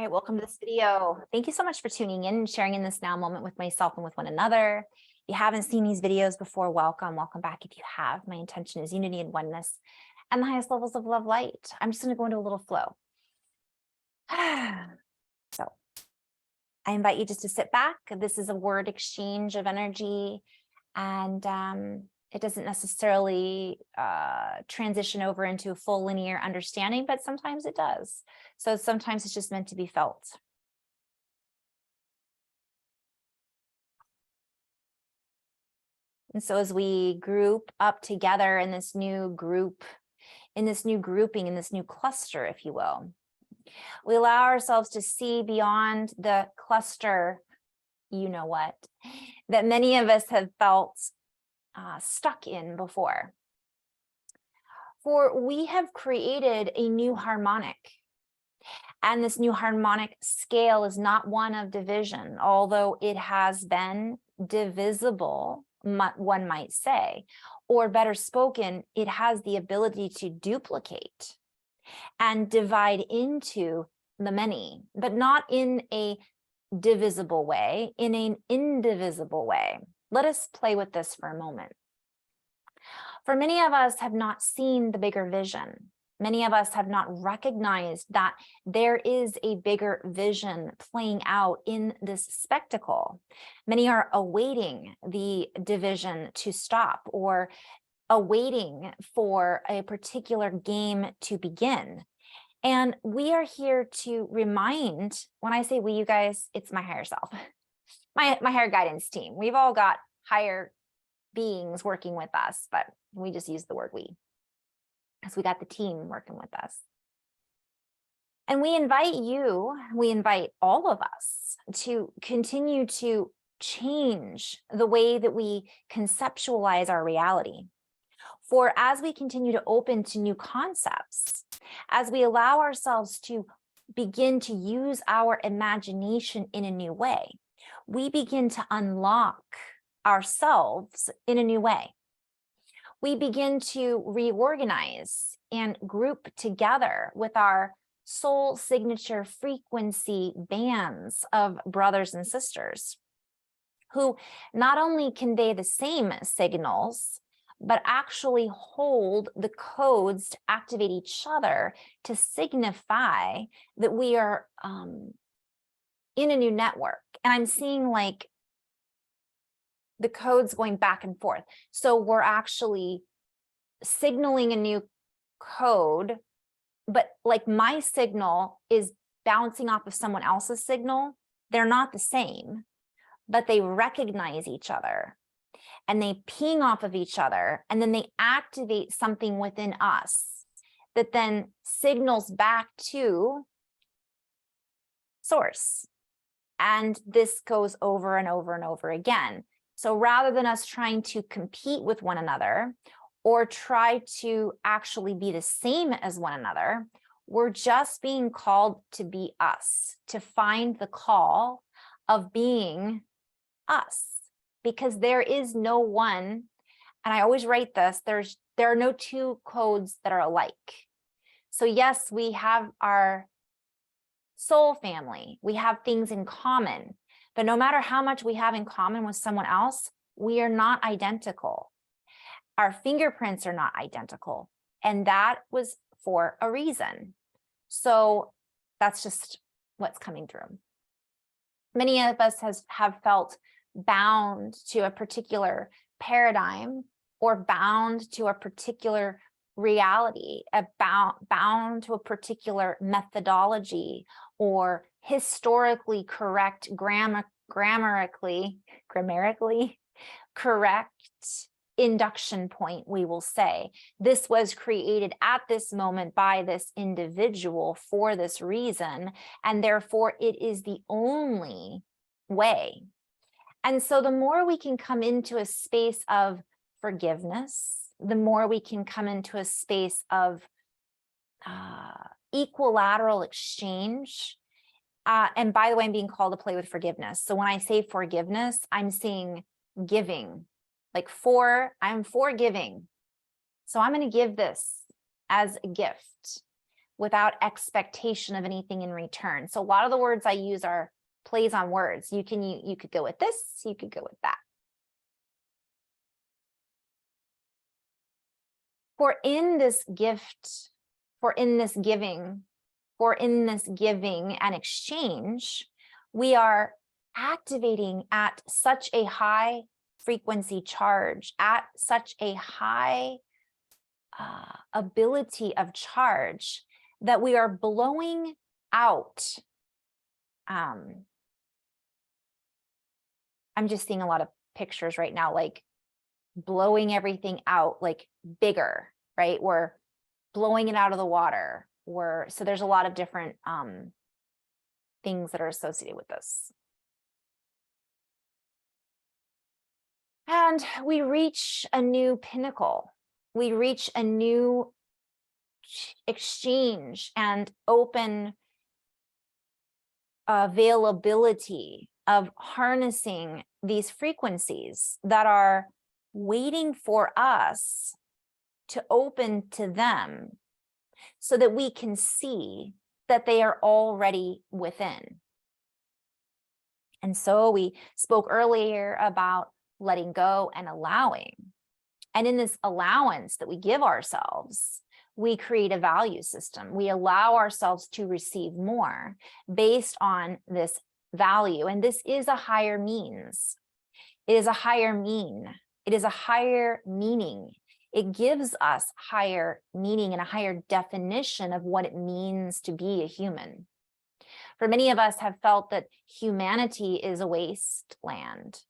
right, welcome to this video. Thank you so much for tuning in and sharing in this now moment with myself and with one another. If you haven't seen these videos before, welcome back. If you have, my intention is unity and oneness and the highest levels of love light. I'm just going to go into a little flow. So I invite you just to sit back. This is a word exchange of energy, and it doesn't necessarily transition over into a full linear understanding, but sometimes it does. So sometimes it's just meant to be felt. And so as we group up together in this new group, in this new grouping, in this new cluster, if you will, we allow ourselves to see beyond the cluster, you know what, that many of us have felt stuck in before. For we have created a new harmonic, and this new harmonic scale is not one of division, although it has been divisible, one might say, or better spoken, it has the ability to duplicate and divide into the many, but not in a divisible way, in an indivisible way. Let us play with this for a moment. For many of us have not seen the bigger vision. Many of us have not recognized that there is a bigger vision playing out in this spectacle. Many are awaiting the division to stop or awaiting for a particular game to begin. And we are here to remind, when I say we, you guys, it's my higher self, my higher guidance team. We've all got higher beings working with us, but we just use the word we, because we got the team working with us. And we invite you, we invite all of us to continue to change the way that we conceptualize our reality. For as we continue to open to new concepts, as we allow ourselves to begin to use our imagination in a new way, we begin to unlock ourselves in a new way. We begin to reorganize and group together with our soul signature frequency bands of brothers and sisters who not only convey the same signals, but actually hold the codes to activate each other to signify that we are in a new network. And I'm seeing like the codes going back and forth. So we're actually signaling a new code, but like my signal is bouncing off of someone else's signal. They're not the same, but they recognize each other and they ping off of each other, and then they activate something within us that then signals back to source. And this goes over and over and over again. So rather than us trying to compete with one another or try to actually be the same as one another, we're just being called to be us, to find the call of being us, because there is no one, and I always write this, there are no two codes that are alike. So yes, we have our soul family, we have things in common, but no matter how much we have in common with someone else, we are not identical. Our fingerprints are not identical, and that was for a reason. So that's just what's coming through. Many of us have felt bound to a particular paradigm or bound to a particular reality, bound to a particular methodology or historically correct, grammatically correct induction point, we will say. This was created at this moment by this individual for this reason, and therefore it is the only way. And so the more we can come into a space of forgiveness, the more we can come into a space of equilateral exchange. And by the way, I'm being called to play with forgiveness. So when I say forgiveness, I'm seeing giving, like I'm for giving. So I'm going to give this as a gift. without expectation of anything in return. So a lot of the words I use are plays on words. You could go with this, you could go with that. For in this gift, for in this giving and exchange, we are activating at such a high frequency charge, at such a high ability of charge, that we are blowing out. I'm just seeing a lot of pictures right now, like blowing everything out, like bigger, right? We're blowing it out of the water. So there's a lot of different things that are associated with this. And we reach a new pinnacle. We reach a new exchange and open availability of harnessing these frequencies that are waiting for us to open to them, so that we can see that they are already within. And so we spoke earlier about letting go and allowing. And in this allowance that we give ourselves, we create a value system. We allow ourselves to receive more based on this value. And this is a higher means. It is a higher mean. It is a higher meaning. It gives us higher meaning and a higher definition of what it means to be a human. For many of us have felt that humanity is a wasteland,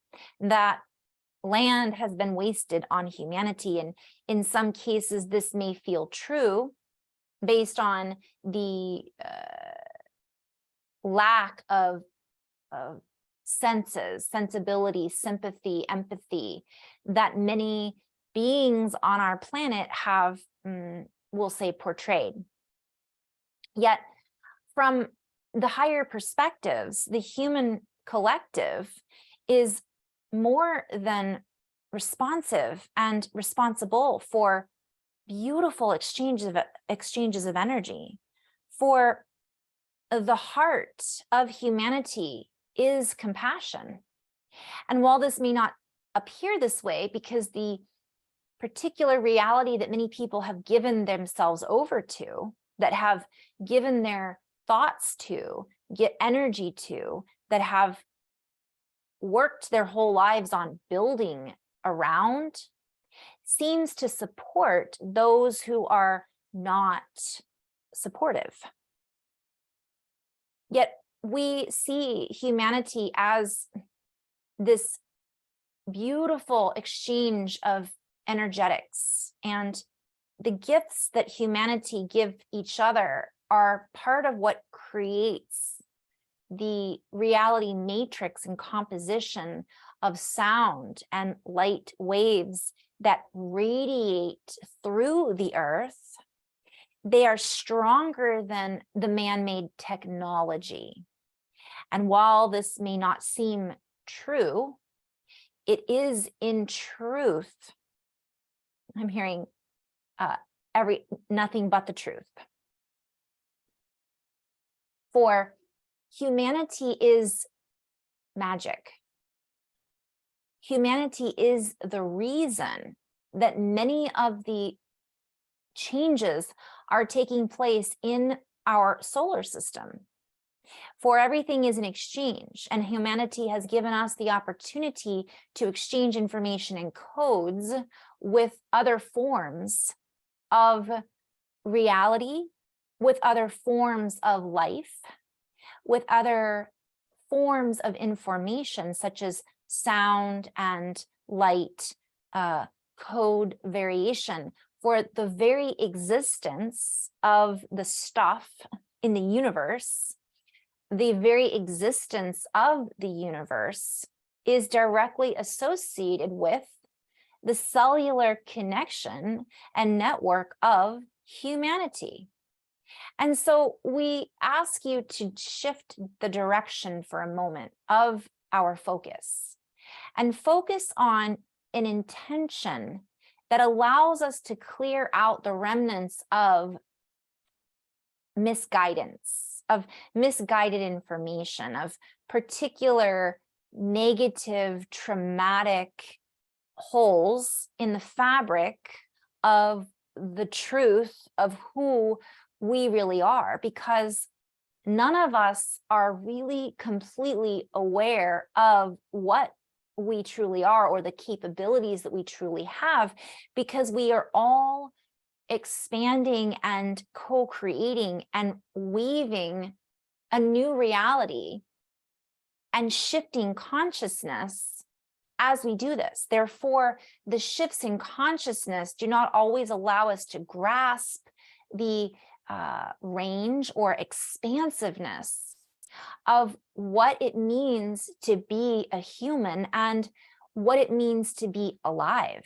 that land has been wasted on humanity. And in some cases, this may feel true based on the lack of senses, sensibility, sympathy, empathy that many beings on our planet have, we'll say, portrayed. Yet, from the higher perspectives, the human collective is more than responsive and responsible for beautiful exchanges of energy. For the heart of humanity is compassion. And while this may not appear this way, because the particular reality that many people have given themselves over to, that have given their thoughts to, get energy to, that have worked their whole lives on building around, seems to support those who are not supportive. Yet we see humanity as this beautiful exchange of energetics, and the gifts that humanity give each other are part of what creates the reality matrix and composition of sound and light waves that radiate through the earth. They are stronger than the man-made technology. And while this may not seem true, it is in truth. I'm hearing nothing but the truth. For humanity is magic. Humanity is the reason that many of the changes are taking place in our solar system. For everything is an exchange, and humanity has given us the opportunity to exchange information and codes with other forms of reality, with other forms of life, with other forms of information, such as sound and light, code variation, for the very existence of the stuff in the universe. The very existence of the universe is directly associated with the cellular connection and network of humanity. And so we ask you to shift the direction for a moment of our focus, and focus on an intention that allows us to clear out the remnants of misguidance, of misguided information, of particular negative, traumatic holes in the fabric of the truth of who we really are, because none of us are really completely aware of what we truly are or the capabilities that we truly have, because we are all expanding and co-creating and weaving a new reality and shifting consciousness as we do this. Therefore, the shifts in consciousness do not always allow us to grasp the range or expansiveness of what it means to be a human and what it means to be alive.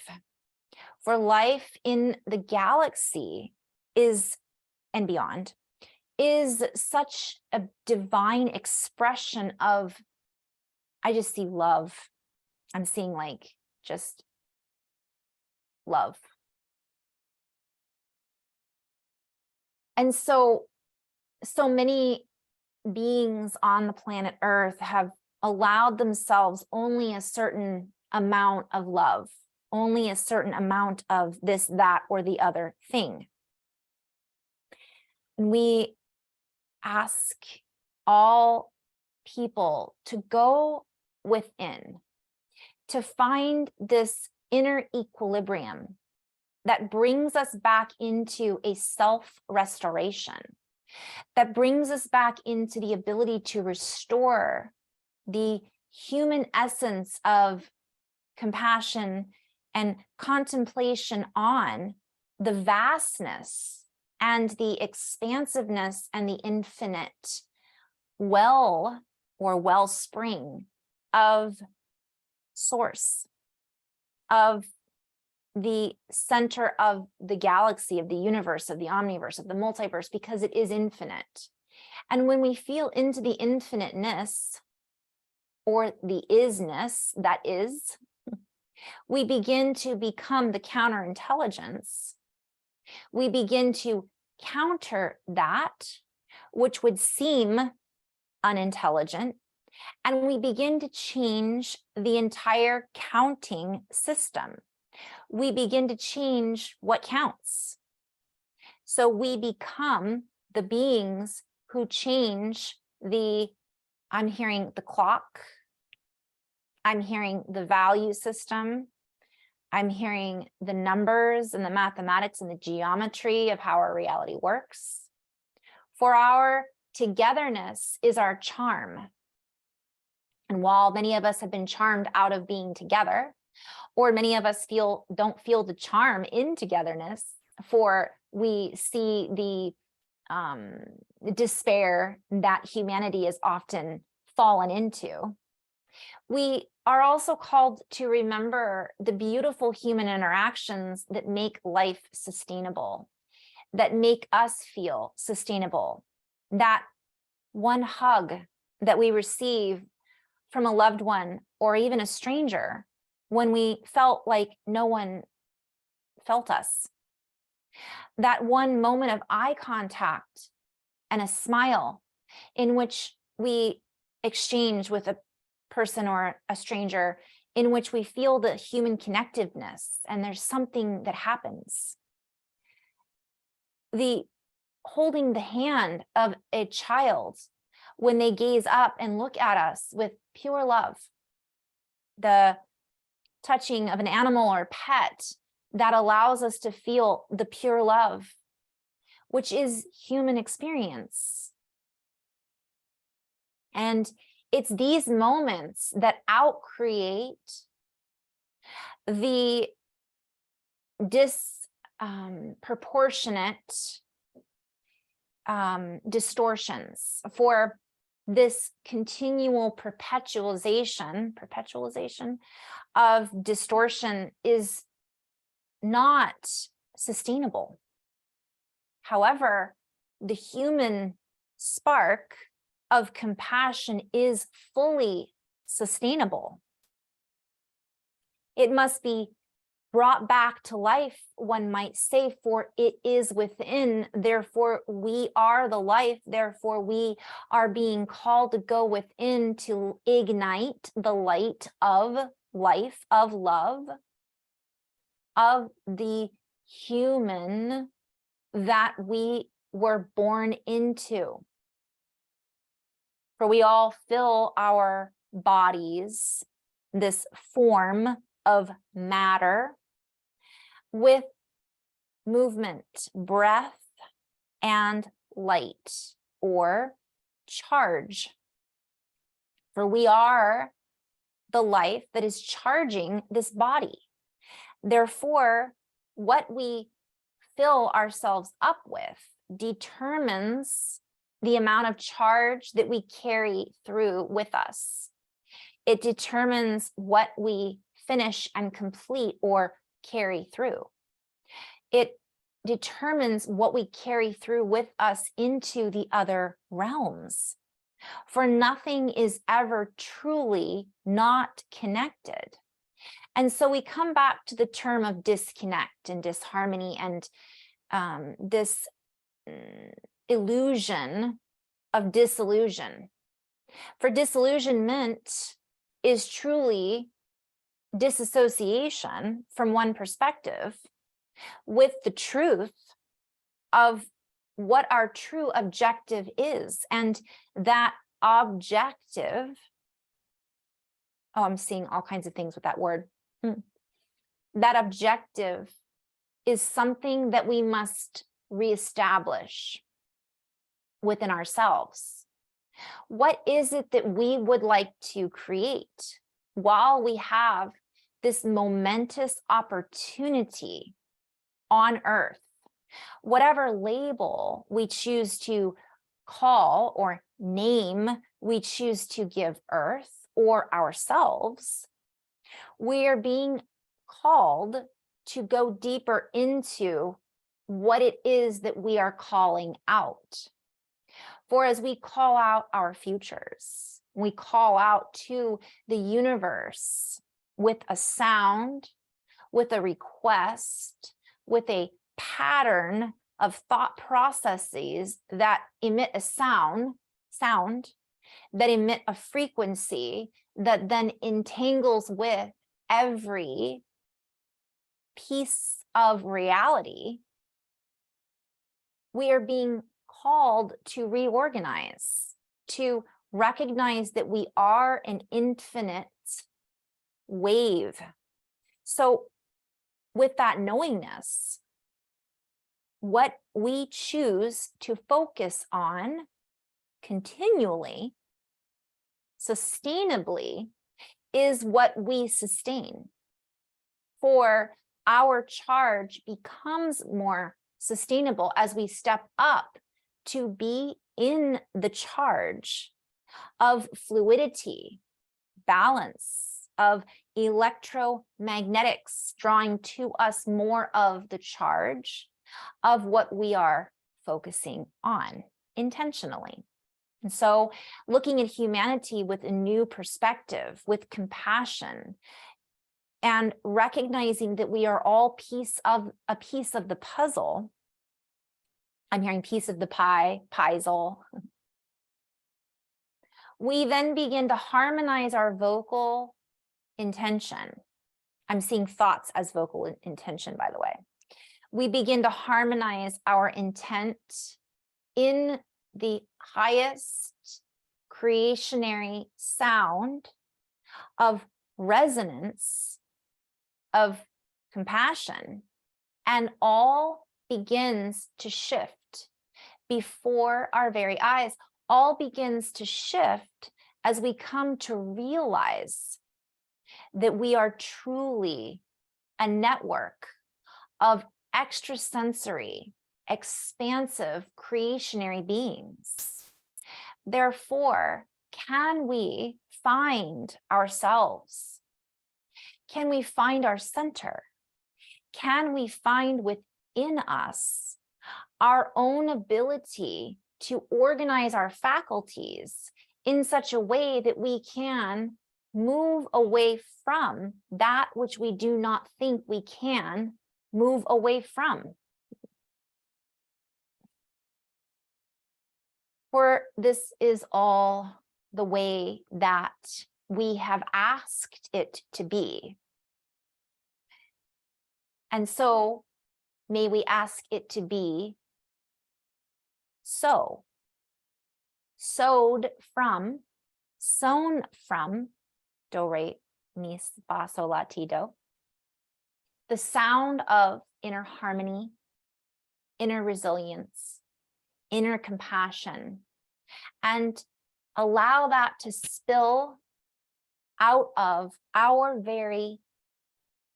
For life in the galaxy is, and beyond, is such a divine expression of, I just see love. I'm seeing like just love. And so many beings on the planet Earth have allowed themselves only a certain amount of love, only a certain amount of this, that, or the other thing. We ask all people to go within, to find this inner equilibrium that brings us back into a self-restoration, that brings us back into the ability to restore the human essence of compassion and contemplation on the vastness and the expansiveness and the infinite well or wellspring of source, of the center of the galaxy, of the universe, of the omniverse, of the multiverse, because it is infinite. And when we feel into the infiniteness or the isness that is, we begin to become the counterintelligence. We begin to counter that which would seem unintelligent, and we begin to change the entire counting system. We begin to change what counts. So we become the beings who change the, I'm hearing the clock, I'm hearing the value system, I'm hearing the numbers and the mathematics and the geometry of how our reality works. For our togetherness is our charm. And while many of us have been charmed out of being together, or many of us don't feel the charm in togetherness, for we see the despair that humanity has often fallen into, we are also called to remember the beautiful human interactions that make life sustainable, that make us feel sustainable. That one hug that we receive from a loved one or even a stranger when we felt like no one felt us. That one moment of eye contact and a smile in which we exchange with a person or a stranger, in which we feel the human connectiveness and there's something that happens. The holding the hand of a child when they gaze up and look at us with pure love. The touching of an animal or pet that allows us to feel the pure love, which is human experience. And it's these moments that outcreate the disproportionate distortions. For this continual perpetualization of distortion is not sustainable. However, the human spark of compassion is fully sustainable. It must be brought back to life, one might say, for it is within. Therefore, we are the life. Therefore, we are being called to go within to ignite the light of life, of love, of the human that we were born into. For we all fill our bodies, this form of matter, with movement, breath, and light or charge. For we are the life that is charging this body. Therefore, what we fill ourselves up with determines the amount of charge that we carry through with us. It determines what we finish and complete or carry through. It determines what we carry through with us into the other realms. For nothing is ever truly not connected. And so we come back to the term of disconnect and disharmony and this illusion of disillusion. For disillusionment is truly disassociation from one perspective with the truth of what our true objective is. And that objective, oh, I'm seeing all kinds of things with that word. That objective is something that we must reestablish within ourselves. What is it that we would like to create while we have this momentous opportunity on Earth? Whatever label we choose to call or name we choose to give Earth or ourselves, we are being called to go deeper into what it is that we are calling out. For as we call out our futures, we call out to the universe with a sound, with a request, with a pattern of thought processes that emit a sound that emit a frequency that then entangles with every piece of reality, we are being called to reorganize, to recognize that we are an infinite wave. So with that knowingness, what we choose to focus on continually, sustainably, is what we sustain. For our charge becomes more sustainable as we step up to be in the charge of fluidity, balance, of electromagnetics, drawing to us more of the charge of what we are focusing on intentionally. And so looking at humanity with a new perspective, with compassion, and recognizing that we are all a piece of the puzzle. I'm hearing piece of the pie, puzzle. We then begin to harmonize our vocal intention. I'm seeing thoughts as vocal intention, by the way. We begin to harmonize our intent in the highest creationary sound of resonance, of compassion, and all begins to shift before our very eyes. All begins to shift as we come to realize that we are truly a network of extrasensory, expansive, creationary beings. Therefore, can we find ourselves? Can we find our center? Can we find within us our own ability to organize our faculties in such a way that we can move away from that which we do not think we can move away from. For this is all the way that we have asked it to be. And so may we ask it to be so. Sowed from, sown from, do, re, mi, fa, sol, la, ti, do. The sound of inner harmony, inner resilience, inner compassion, and allow that to spill out of our very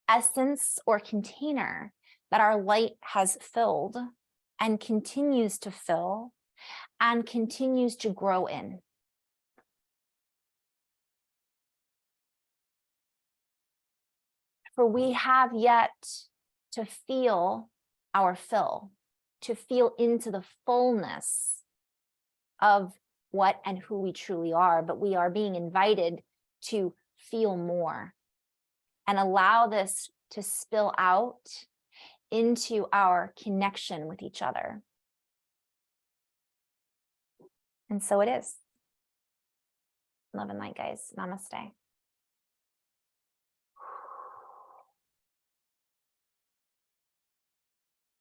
essence or container that our light has filled and continues to fill and continues to grow in. For we have yet to feel our fill, to feel into the fullness of what and who we truly are, but we are being invited to feel more and allow this to spill out into our connection with each other. And so it is. Love and light, guys. Namaste.